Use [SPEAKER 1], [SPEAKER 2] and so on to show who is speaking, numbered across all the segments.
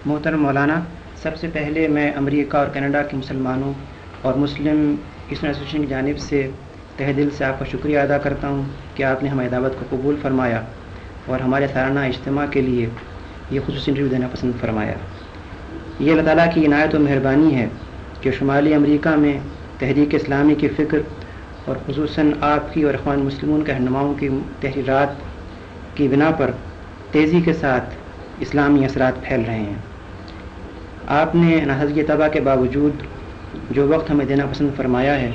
[SPEAKER 1] محترم مولانا، سب سے پہلے میں امریکہ اور کینیڈا کے مسلمانوں اور مسلم اسٹوڈنٹ ایسوسیشن کی جانب سے تہ دل سے آپ کا شکریہ ادا کرتا ہوں کہ آپ نے ہماری دعوت کو قبول فرمایا اور ہمارے سالانہ اجتماع کے لیے یہ خصوصی انٹرویو دینا پسند فرمایا۔ یہ اللہ تعالیٰ کی عنایت و مہربانی ہے کہ شمالی امریکہ میں تحریک اسلامی کی فکر اور خصوصاً آپ کی اور اخوان مسلمون کے رہنماؤں کی تحریرات کی بنا پر تیزی کے ساتھ اسلامی اثرات پھیل رہے ہیں۔ آپ نے ناحضگی طبع کے باوجود جو وقت ہمیں دینا پسند فرمایا ہے،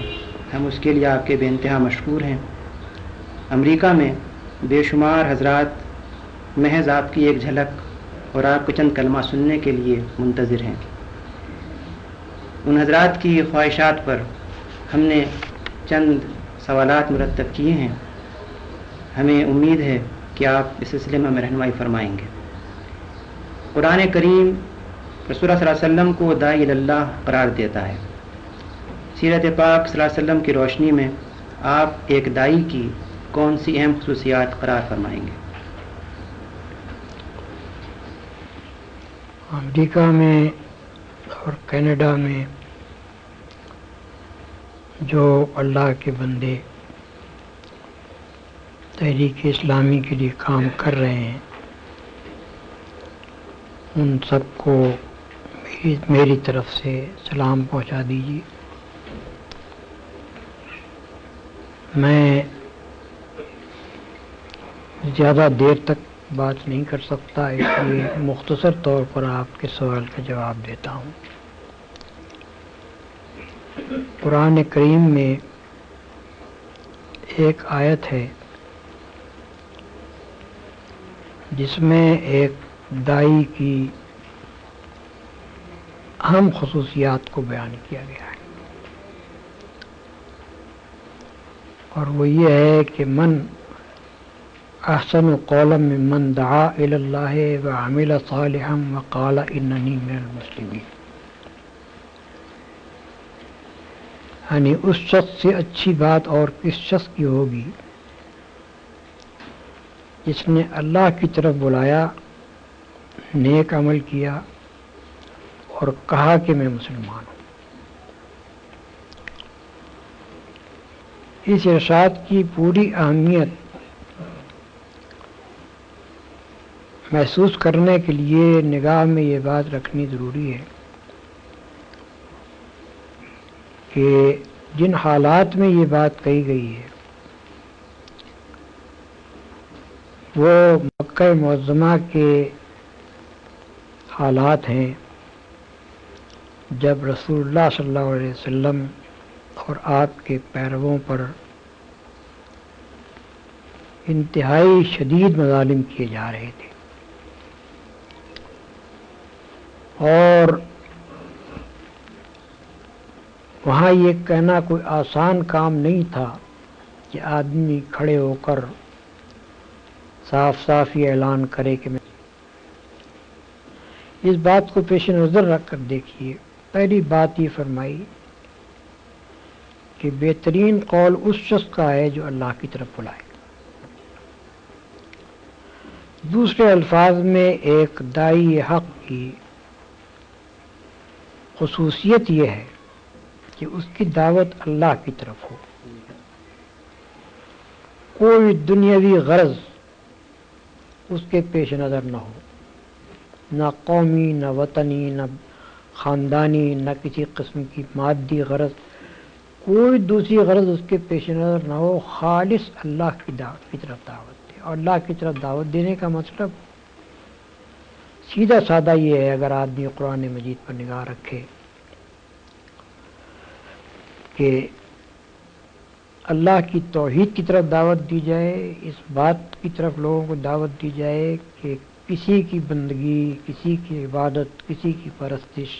[SPEAKER 1] ہم اس کے لیے آپ کے بے انتہا مشکور ہیں۔ امریکہ میں بے شمار حضرات محض آپ کی ایک جھلک اور آپ کے چند کلمات سننے کے لیے منتظر ہیں۔ ان حضرات کی خواہشات پر ہم نے چند سوالات مرتب کیے ہیں۔ ہمیں امید ہے کہ آپ اس سلسلے میں ہمیں رہنمائی فرمائیں گے۔ قرآن کریم رسول اللہ صلی اللہ علیہ وسلم کو داعی اللہ قرار دیتا ہے۔ سیرت پاک صلی اللہ علیہ وسلم کی روشنی میں آپ ایک داعی کی کون سی اہم خصوصیات قرار فرمائیں گے؟
[SPEAKER 2] امریکہ میں اور کینیڈا میں جو اللہ کے بندے تحریک اسلامی کے لیے کام کر رہے ہیں، ان سب کو میری طرف سے سلام پہنچا دیجیے۔ میں زیادہ دیر تک بات نہیں کر سکتا، اس لیے مختصر طور پر آپ کے سوال کا جواب دیتا ہوں۔ قرآن کریم میں ایک آیت ہے جس میں ایک داعی کی اہم خصوصیات کو بیان کیا گیا ہے، اور وہ یہ ہے کہ من احسن قولا ممن دعا الی اللہ وعمل صالحا وقال اننی من المسلمین، یعنی اس شخص سے اچھی بات اور کس شخص کی ہوگی جس نے اللہ کی طرف بلایا، نیک عمل کیا اور کہا کہ میں مسلمان ہوں۔ اس ارشاد کی پوری اہمیت محسوس کرنے کے لیے نگاہ میں یہ بات رکھنی ضروری ہے کہ جن حالات میں یہ بات کہی گئی ہے وہ مکہ معظمہ کے حالات ہیں، جب رسول اللہ صلی اللہ علیہ وسلم اور آپ کے پیرووں پر انتہائی شدید مظالم کیے جا رہے تھے، اور وہاں یہ کہنا کوئی آسان کام نہیں تھا کہ آدمی کھڑے ہو کر صاف صاف یہ اعلان کرے کہ میں، اس بات کو پیش نظر رکھ کر دیکھیے، پہلی بات یہ فرمائی کہ بہترین قول اس شخص کا ہے جو اللہ کی طرف بلائے۔ دوسرے الفاظ میں ایک داعی حق کی خصوصیت یہ ہے کہ اس کی دعوت اللہ کی طرف ہو، کوئی دنیاوی غرض اس کے پیش نظر نہ ہو، نہ قومی، نہ وطنی، نہ خاندانی، نہ کسی قسم کی مادی غرض، کوئی دوسری غرض اس کے پیش نظر نہ ہو، خالص اللہ کی دعوت کی طرف دعوت دے۔ اور اللہ کی طرف دعوت دینے کا مطلب سیدھا سادہ یہ ہے، اگر آدمی قرآن مجید پر نگاہ رکھے، کہ اللہ کی توحید کی طرف دعوت دی جائے، اس بات کی طرف لوگوں کو دعوت دی جائے کہ کسی کی بندگی، کسی کی عبادت، کسی کی پرستش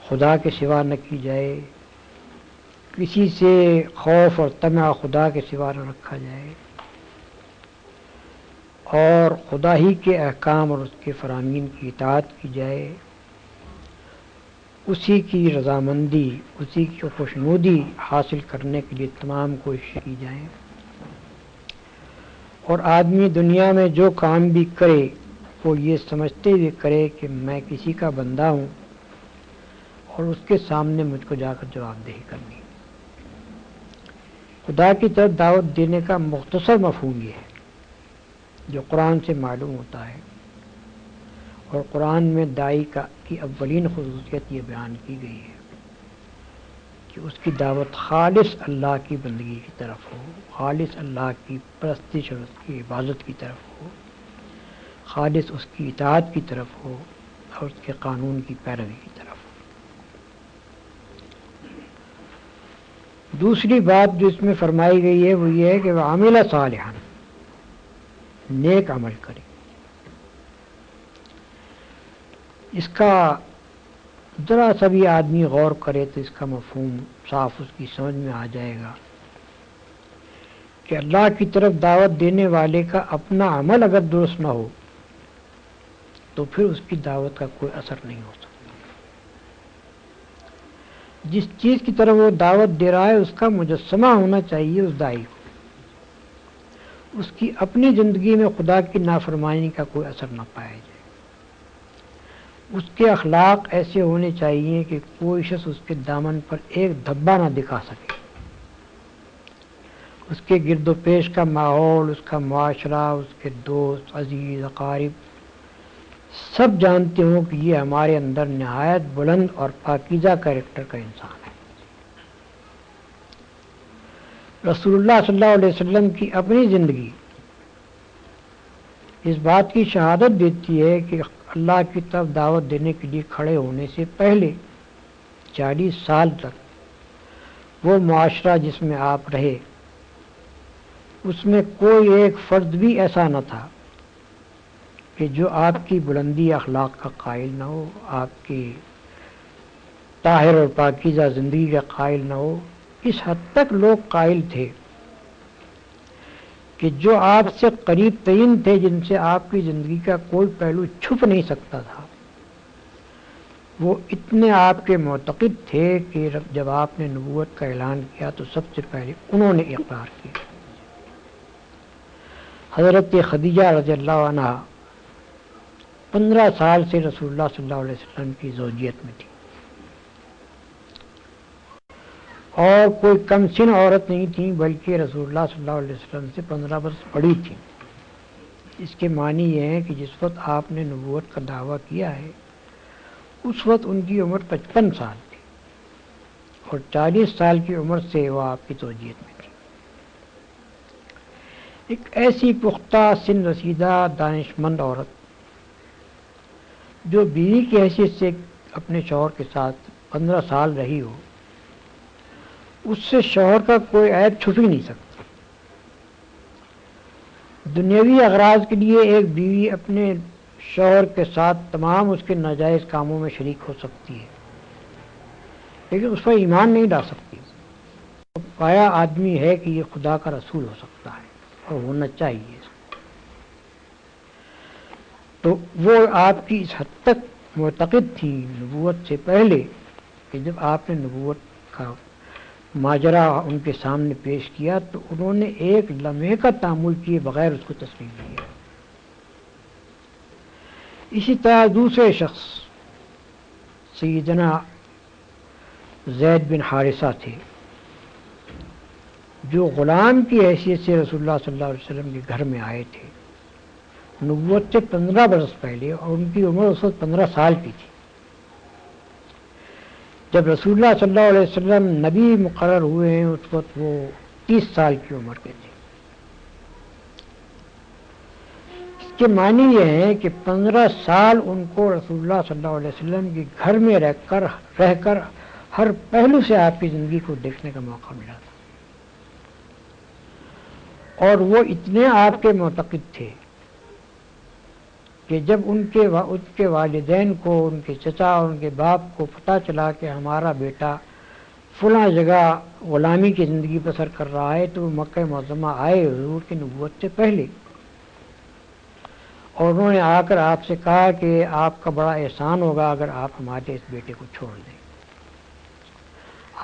[SPEAKER 2] خدا کے سوا نہ کی جائے، کسی سے خوف اور طمع خدا کے سوا نہ رکھا جائے، اور خدا ہی کے احکام اور اس کے فرامین کی اطاعت کی جائے، اسی کی رضامندی، اسی کی خوشنودی حاصل کرنے کے لیے تمام کوششیں کی جائیں، اور آدمی دنیا میں جو کام بھی کرے وہ یہ سمجھتے ہوئے کرے کہ میں کسی کا بندہ ہوں اور اس کے سامنے مجھ کو جا کر جواب دہی کرنی ہے۔ خدا کی طرف دعوت دینے کا مختصر مفہوم یہ ہے جو قرآن سے معلوم ہوتا ہے، اور قرآن میں داعی کی اولین خصوصیت یہ بیان کی گئی ہے کہ اس کی دعوت خالص اللہ کی بندگی کی طرف ہو، خالص اللہ کی پرستش اور اس کی عبادت کی طرف ہو، خالص اس کی اطاعت کی طرف ہو اور اس کے قانون کی پیروی کی طرف ہو۔ دوسری بات جو اس میں فرمائی گئی ہے وہ یہ ہے کہ وہ عامل صالحا، نیک عمل کرے۔ اس کا ذرا سا بھی آدمی غور کرے تو اس کا مفہوم صاف اس کی سمجھ میں آ جائے گا کہ اللہ کی طرف دعوت دینے والے کا اپنا عمل اگر درست نہ ہو تو پھر اس کی دعوت کا کوئی اثر نہیں ہو سکتا۔ جس چیز کی طرف وہ دعوت دے رہا ہے اس کا مجسمہ ہونا چاہیے اس داعی کو، اس کی اپنی زندگی میں خدا کی نافرمانی کا کوئی اثر نہ پایا جائے، اس کے اخلاق ایسے ہونے چاہیے کہ کوئی شخص اس کے دامن پر ایک دھبا نہ دکھا سکے، اس کے گرد و پیش کا ماحول، اس کا معاشرہ، اس کے دوست، عزیز، اقارب سب جانتے ہوں کہ یہ ہمارے اندر نہایت بلند اور پاکیزہ کیریکٹر کا انسان ہے۔ رسول اللہ صلی اللہ علیہ وسلم کی اپنی زندگی اس بات کی شہادت دیتی ہے کہ اللہ کی طرف دعوت دینے کے لیے کھڑے ہونے سے پہلے 40 سال تک وہ معاشرہ جس میں آپ رہے اس میں کوئی ایک فرد بھی ایسا نہ تھا کہ جو آپ کی بلندی اخلاق کا قائل نہ ہو، آپ کی طاہر اور پاکیزہ زندگی کا قائل نہ ہو۔ اس حد تک لوگ قائل تھے کہ جو آپ سے قریب ترین تھے، جن سے آپ کی زندگی کا کوئی پہلو چھپ نہیں سکتا تھا، وہ اتنے آپ کے معتقد تھے کہ جب آپ نے نبوت کا اعلان کیا تو سب سے پہلے انہوں نے اقرار کیا۔ حضرت خدیجہ رضی اللہ عنہ 15 سال سے رسول اللہ صلی اللہ علیہ وسلم کی زوجیت میں تھی، اور کوئی کم سن عورت نہیں تھی بلکہ رسول اللہ صلی اللہ علیہ وسلم سے 15 برس بڑی تھی۔ اس کے معنی یہ ہے کہ جس وقت آپ نے نبوت کا دعویٰ کیا ہے اس وقت ان کی عمر 55 سال تھی اور 40 سال کی عمر سے وہ آپ کی زوجیت میں تھی۔ ایک ایسی پختہ سن رسیدہ دانشمند عورت جو بیوی کی حیثیت سے اپنے شوہر کے ساتھ 15 سال رہی ہو، اس سے شوہر کا کوئی عیب چھپ ہی نہیں سکتا۔ دنیاوی اغراض کے لیے ایک بیوی اپنے شوہر کے ساتھ تمام اس کے ناجائز کاموں میں شریک ہو سکتی ہے، لیکن اس پر ایمان نہیں لا سکتی۔ پایا آدمی ہے کہ یہ خدا کا رسول ہو سکتا ہے اور ہونا چاہیے۔ تو وہ آپ کی اس حد تک معتقد تھی نبوت سے پہلے کہ جب آپ نے نبوت کا ماجرا ان کے سامنے پیش کیا تو انہوں نے ایک لمحے کا تأمل کیے بغیر اس کو تسلیم کیا۔ اسی طرح دوسرے شخص سیدنا زید بن حارثہ تھے جو غلام کی حیثیت سے رسول اللہ صلی اللہ علیہ وسلم کے گھر میں آئے تھے نبوت سے 15 برس پہلے، اور ان کی عمر اس وقت 15 سال کی تھی۔ جب رسول اللہ صلی اللہ علیہ وسلم نبی مقرر ہوئے ہیں اس وقت وہ 30 سال کی عمر کے تھے۔ اس کے معنی یہ ہے کہ 15 سال ان کو رسول اللہ صلی اللہ علیہ وسلم کے گھر میں رہ کر ہر پہلو سے آپ کی زندگی کو دیکھنے کا موقع ملا تھا، اور وہ اتنے آپ کے معتقد تھے کہ جب ان کے والدین کو، ان کے چچا اور ان کے باپ کو پتہ چلا کہ ہمارا بیٹا فلاں جگہ غلامی کی زندگی بسر کر رہا ہے تو وہ مکہ معظمہ آئے حضور کی نبوت سے پہلے، اور انہوں نے آ کر آپ سے کہا کہ آپ کا بڑا احسان ہوگا اگر آپ ہمارے اس بیٹے کو چھوڑ دیں۔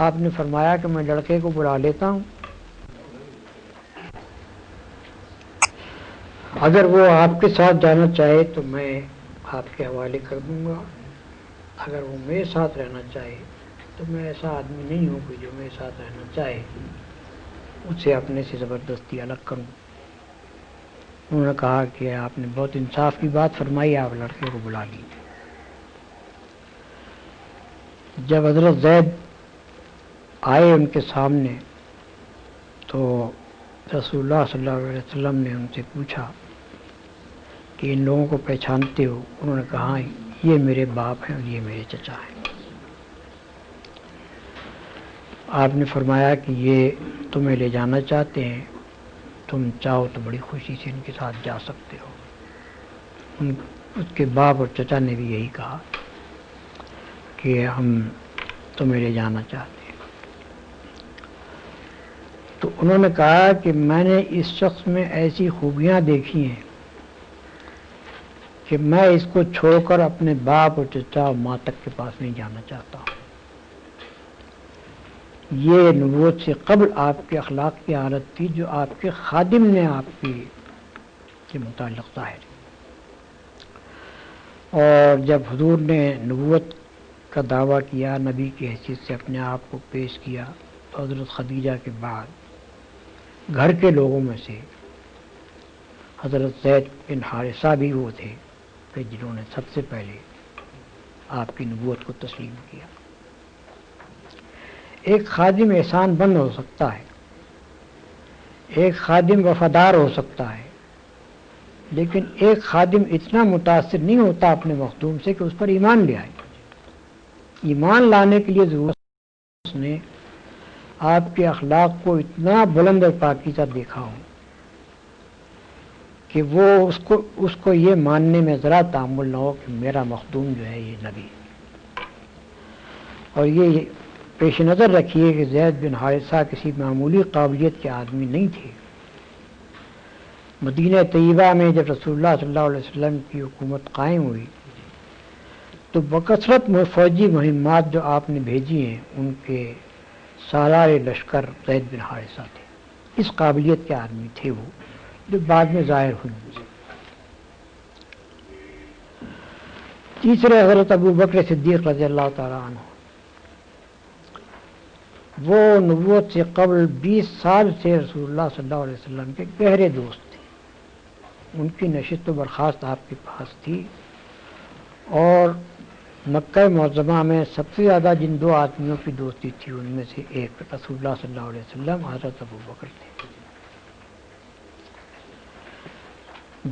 [SPEAKER 2] آپ نے فرمایا کہ میں لڑکے کو بلا لیتا ہوں اگر وہ آپ کے ساتھ جانا چاہے تو میں آپ کے حوالے کر دوں گا، اگر وہ میرے ساتھ رہنا چاہے تو میں ایسا آدمی نہیں ہوں کہ جو میرے ساتھ رہنا چاہے اسے اپنے سے زبردستی الگ کروں۔ انہوں نے کہا کہ آپ نے بہت انصاف کی بات فرمائی، آپ لڑکے کو بلا لیجیے۔ جب حضرت زید آئے ان کے سامنے تو رسول اللہ صلی اللہ علیہ وسلم نے ان سے پوچھا کہ ان لوگوں کو پہچانتے ہو؟ انہوں نے کہا یہ میرے باپ ہیں اور یہ میرے چچا ہیں۔ آپ نے فرمایا کہ یہ تمہیں لے جانا چاہتے ہیں، تم چاہو تو بڑی خوشی سے ان کے ساتھ جا سکتے ہو۔ اس کے باپ اور چچا نے بھی یہی کہا کہ ہم تمہیں لے جانا چاہتے ہیں۔ تو انہوں نے کہا کہ میں نے اس شخص میں ایسی خوبیاں دیکھی ہیں کہ میں اس کو چھوڑ کر اپنے باپ اور چچا اور ماں تک کے پاس نہیں جانا چاہتا ہوں۔ یہ نبوت سے قبل آپ کے اخلاق کی حالت تھی جو آپ کے خادم نے آپ کے متعلق ظاہر ہے۔ اور جب حضور نے نبوت کا دعویٰ کیا، نبی کی حیثیت سے اپنے آپ کو پیش کیا، تو حضرت خدیجہ کے بعد گھر کے لوگوں میں سے حضرت زید بن حارثہ بھی وہ تھے کہ جنہوں نے سب سے پہلے آپ کی نبوت کو تسلیم کیا۔ ایک خادم احسان بند ہو سکتا ہے، ایک خادم وفادار ہو سکتا ہے، لیکن ایک خادم اتنا متاثر نہیں ہوتا اپنے مخدوم سے کہ اس پر ایمان لے آئے۔ ایمان لانے کے لیے ضرورت اس نے آپ کے اخلاق کو اتنا بلند اور پاکیزہ دیکھا ہو کہ وہ اس کو یہ ماننے میں ذرا تأمل نہ ہو کہ میرا مخدوم جو ہے یہ نبی ہے۔ اور یہ پیش نظر رکھیے کہ زید بن حارثہ کسی معمولی قابلیت کے آدمی نہیں تھے۔ مدینہ طیبہ میں جب رسول اللہ صلی اللہ علیہ وسلم کی حکومت قائم ہوئی تو بکثرت فوجی مہمات جو آپ نے بھیجی ہیں ان کے سالار لشکر زید بن حارثہ تھے۔ اس قابلیت کے آدمی تھے وہ، جو بعد میں ظاہر ہوئی۔ تیسرے حضرت ابو بکر صدیق رضی اللہ تعالیٰ عنہ، وہ نبوت سے قبل 20 سال سے رسول اللہ صلی اللہ علیہ وسلم کے گہرے دوست تھے۔ ان کی نشست و برخاست آپ کے پاس تھی، اور مکہ معظمہ میں سب سے زیادہ جن دو آدمیوں کی دوستی تھی ان میں سے ایک رسول اللہ صلی اللہ علیہ وسلم، حضرت ابو بکر تھے۔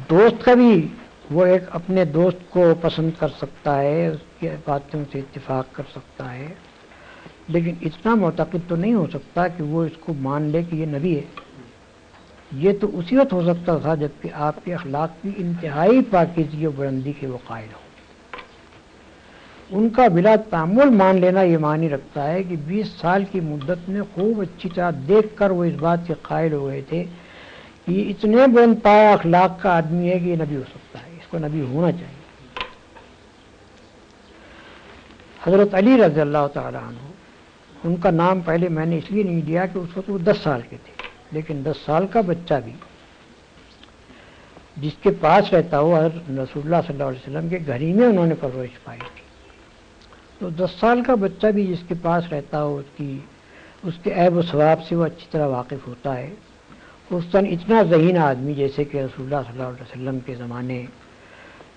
[SPEAKER 2] دوست کا بھی وہ ایک اپنے دوست کو پسند کر سکتا ہے، اس کی باتوں سے اتفاق کر سکتا ہے، لیکن اتنا معتقد تو نہیں ہو سکتا کہ وہ اس کو مان لے کہ یہ نبی ہے۔ یہ تو اسی وقت ہو سکتا تھا جبکہ آپ کے اخلاق کی انتہائی پاکیزگی و بلندی کے وہ قائل ہوں۔ ان کا بلا تعمل مان لینا یہ معنی رکھتا ہے کہ 20 سال کی مدت میں خوب اچھی طرح دیکھ کر وہ اس بات کے قائل ہو گئے تھے کہ یہ اتنے بلند پایا اخلاق کا آدمی ہے کہ یہ نبی ہو سکتا ہے، اس کو نبی ہونا چاہیے۔ حضرت علی رضی اللہ تعالیٰ عنہ، ان کا نام پہلے میں نے اس لیے نہیں دیا کہ اس وقت وہ 10 سال کے تھے، لیکن 10 سال کا بچہ بھی جس کے پاس رہتا ہو، حضرت رسول اللہ صلی اللہ علیہ وسلم کے گھر ہی میں انہوں نے پرورش پائی تھی، تو 10 سال کا بچہ بھی جس کے پاس رہتا ہو اس کے عیب و ثواب سے وہ اچھی طرح واقف ہوتا ہے۔ خصوصاً اتنا ذہین آدمی جیسے کہ رسول اللہ صلی اللہ علیہ وسلم کے زمانے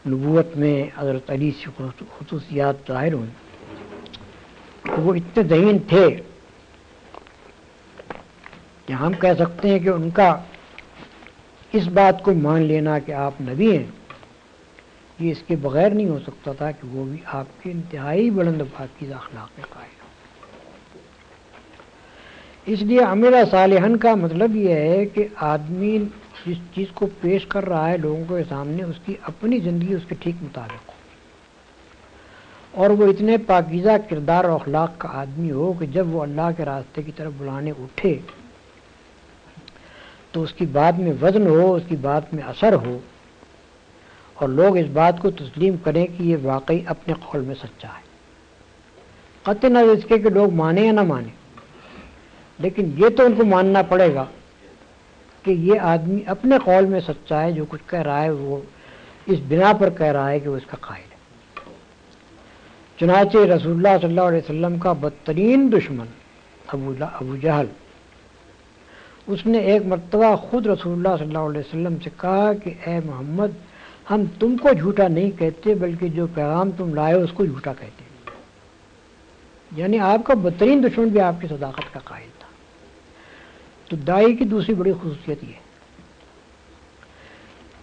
[SPEAKER 2] نبوت میں حضرت علی سے خصوصیات ظاہر ہوئی، تو وہ اتنے ذہین تھے کہ ہم کہہ سکتے ہیں کہ ان کا اس بات کو مان لینا کہ آپ نبی ہیں یہ اس کے بغیر نہیں ہو سکتا تھا کہ وہ بھی آپ کے انتہائی بلند و پاکیزہ اخلاق میں قائل ہو۔ اس لیے عمل صالحاً کا مطلب یہ ہے کہ آدمی جس چیز کو پیش کر رہا ہے لوگوں کے سامنے اس کی اپنی زندگی اس کے ٹھیک مطابق ہو، اور وہ اتنے پاکیزہ کردار اور اخلاق کا آدمی ہو کہ جب وہ اللہ کے راستے کی طرف بلانے اٹھے تو اس کی بات میں وزن ہو، اس کی بات میں اثر ہو، اور لوگ اس بات کو تسلیم کریں کہ یہ واقعی اپنے قول میں سچا ہے، قطع نظر اس کے کہ لوگ مانیں یا نہ مانیں، لیکن یہ تو ان کو ماننا پڑے گا کہ یہ آدمی اپنے قول میں سچا ہے، جو کچھ کہہ رہا ہے وہ اس بنا پر کہہ رہا ہے کہ وہ اس کا قائل ہے۔ چنانچہ رسول اللہ صلی اللہ علیہ وسلم کا بدترین دشمن ابو جہل، اس نے ایک مرتبہ خود رسول اللہ صلی اللہ علیہ وسلم سے کہا کہ اے محمد، ہم تم کو جھوٹا نہیں کہتے بلکہ جو پیغام تم لائے اس کو جھوٹا کہتے ہیں۔ یعنی آپ کا بدترین دشمن بھی آپ کی صداقت کا قائل تھا۔ تو داعی کی دوسری بڑی خصوصیت یہ ہے۔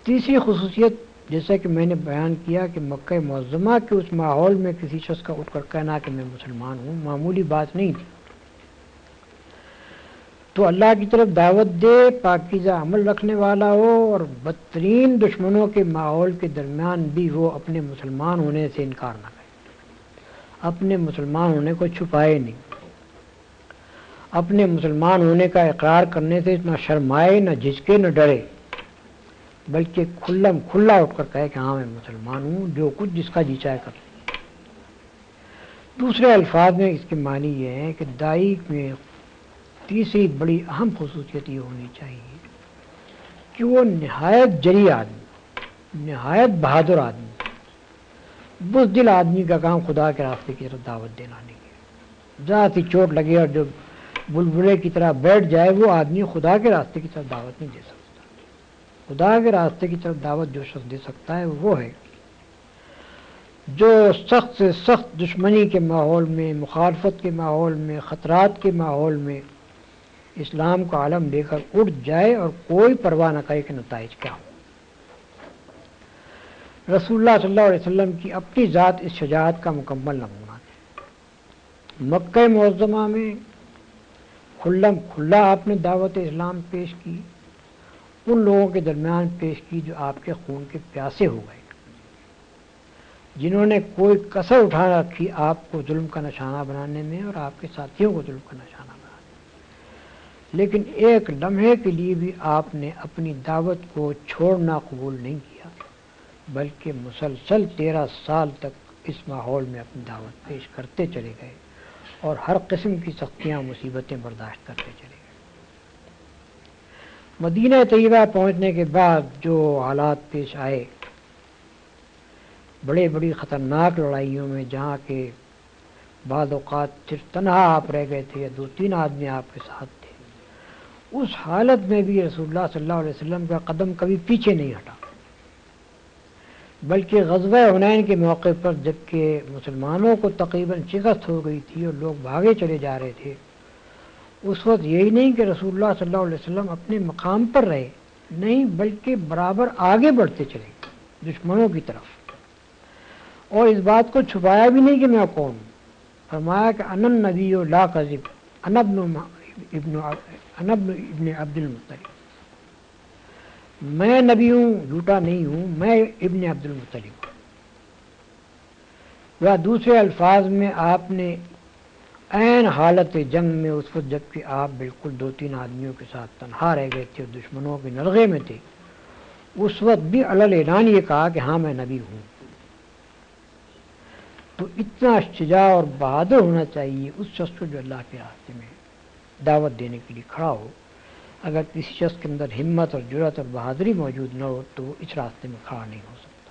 [SPEAKER 2] تیسری خصوصیت، جیسا کہ میں نے بیان کیا کہ مکہ معظمہ کے اس ماحول میں کسی شخص کا اٹھ کر کہنا کہ میں مسلمان ہوں معمولی بات نہیں تھی۔ تو اللہ کی طرف دعوت دے، پاکیزہ عمل رکھنے والا ہو، اور بدترین دشمنوں کے ماحول کے درمیان بھی وہ اپنے مسلمان ہونے سے انکار نہ کرے، اپنے مسلمان ہونے کو چھپائے نہیں، اپنے مسلمان ہونے کا اقرار کرنے سے نہ شرمائے، نہ جھجکے، نہ ڈرے، بلکہ کھلم کھلا اٹھ کر کہے کہ ہاں میں مسلمان ہوں، جو کچھ جس کا جی چاہے کر لیں۔ دوسرے الفاظ میں اس کے معنی یہ ہے کہ داعی میں تیسری بڑی اہم خصوصیت یہ ہونی چاہیے کہ وہ نہایت جری آدمی، نہایت بہادر آدمی، بزدل آدمی کا کام خدا کے راستے کی طرف دعوت دینا نہیں ہے۔ ذرا سی چوٹ لگے اور جو بلبلے کی طرح بیٹھ جائے، وہ آدمی خدا کے راستے کی طرف دعوت نہیں دے سکتا۔ خدا کے راستے کی طرف دعوت جو شخص دے سکتا ہے وہ ہے جو سخت سے سخت دشمنی کے ماحول میں، مخالفت کے ماحول میں، خطرات کے ماحول میں اسلام کا علم لے کر اٹھ جائے اور کوئی پرواہ نہ کرے کہ نتائج کیا ہو۔ رسول اللہ صلی اللہ علیہ وسلم کی اپنی ذات اس شجاعت کا مکمل نمونہ ہے۔ مکہ معظمہ میں کھلم کھلا آپ نے دعوت اسلام پیش کی، ان لوگوں کے درمیان پیش کی جو آپ کے خون کے پیاسے ہو گئے، جنہوں نے کوئی کسر اٹھا رکھی آپ کو ظلم کا نشانہ بنانے میں اور آپ کے ساتھیوں کو ظلم کا نشانہ بنانے میں، لیکن ایک لمحے کے لیے بھی آپ نے اپنی دعوت کو چھوڑنا قبول نہیں کیا، بلکہ مسلسل 13 سال تک اس ماحول میں اپنی دعوت پیش کرتے چلے گئے اور ہر قسم کی سختیاں، مصیبتیں برداشت کرتے چلے گئے۔ مدینہ طیبہ پہنچنے کے بعد جو حالات پیش آئے، بڑی خطرناک لڑائیوں میں، جہاں کہ بعض اوقات صرف تنہا آپ رہ گئے تھے یا 2-3 آدمی آپ کے ساتھ تھے، اس حالت میں بھی رسول اللہ صلی اللہ علیہ وسلم کا قدم کبھی پیچھے نہیں ہٹا، بلکہ غزوہ حنین کے موقع پر جبکہ مسلمانوں کو تقریباً شکست ہو گئی تھی اور لوگ بھاگے چلے جا رہے تھے، اس وقت یہی نہیں کہ رسول اللہ صلی اللہ علیہ وسلم اپنے مقام پر رہے، نہیں بلکہ برابر آگے بڑھتے چلے دشمنوں کی طرف، اور اس بات کو چھپایا بھی نہیں کہ میں کون ہوں۔ فرمایا کہ انا النبی لا کذب، انا ابن عبد المطلب، میں نبی ہوں، جھوٹا نہیں ہوں، میں ابن عبد المطلب ہوں۔ یا دوسرے الفاظ میں آپ نے عین حالت جنگ میں، اس وقت جب کہ آپ بالکل 2-3 آدمیوں کے ساتھ تنہا رہ گئے تھے اور دشمنوں کے نرغے میں تھے، اس وقت بھی علل اعلان یہ کہا کہ ہاں میں نبی ہوں۔ تو اتنا شجاع اور بہادر ہونا چاہیے اس شخص کو جو اللہ کے راستے میں دعوت دینے کے لیے کھڑا ہو۔ اگر کسی شخص کے اندر ہمت اور جرأت اور بہادری موجود نہ ہو تو وہ اس راستے میں کھڑا نہیں ہو سکتا،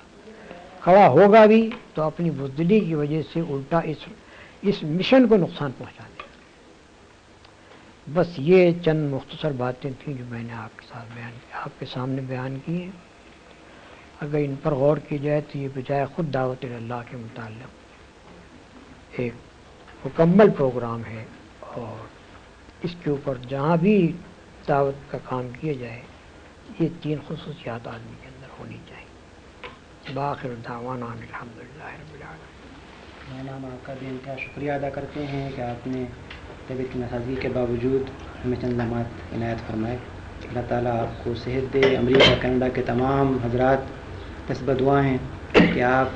[SPEAKER 2] کھڑا ہوگا بھی تو اپنی بزدلی کی وجہ سے الٹا اس مشن کو نقصان پہنچا دے۔ بس یہ چند مختصر باتیں تھیں جو میں نے آپ کے سامنے بیان کی ہیں۔ اگر ان پر غور کی جائے تو یہ بجائے خود دعوت اللہ کے متعلق ایک مکمل پروگرام ہے، اور اس کے اوپر جہاں بھی دعوت کا کام کیا جائے یہ 3 خصوصیات آدمی کے اندر ہونی چاہیے۔ بآخر دعوانا الحمدللہ رب العالمین۔
[SPEAKER 1] ہم آپ کا بھی انتہا شکریہ ادا کرتے ہیں کہ آپ نے طبیعت کی ناسازگی کے باوجود ہمیں چند لمحات عنایت فرمائے۔ اللہ تعالیٰ آپ کو صحت دے۔ امریکہ کینیڈا کے تمام حضرات دست دعا ہیں کہ آپ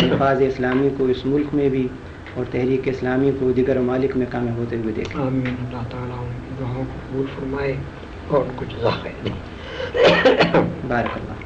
[SPEAKER 1] نفاذ اسلامی کو اس ملک میں بھی اور تحریک اسلامی کو دیگر ممالک میں کامیاب ہوتے ہوئے دیکھیں۔
[SPEAKER 2] آمین۔ اللہ تعالیٰ ان کی دعاؤں کو قبول فرمائے اور ان کو جزا خیر دے۔
[SPEAKER 1] بارک اللہ۔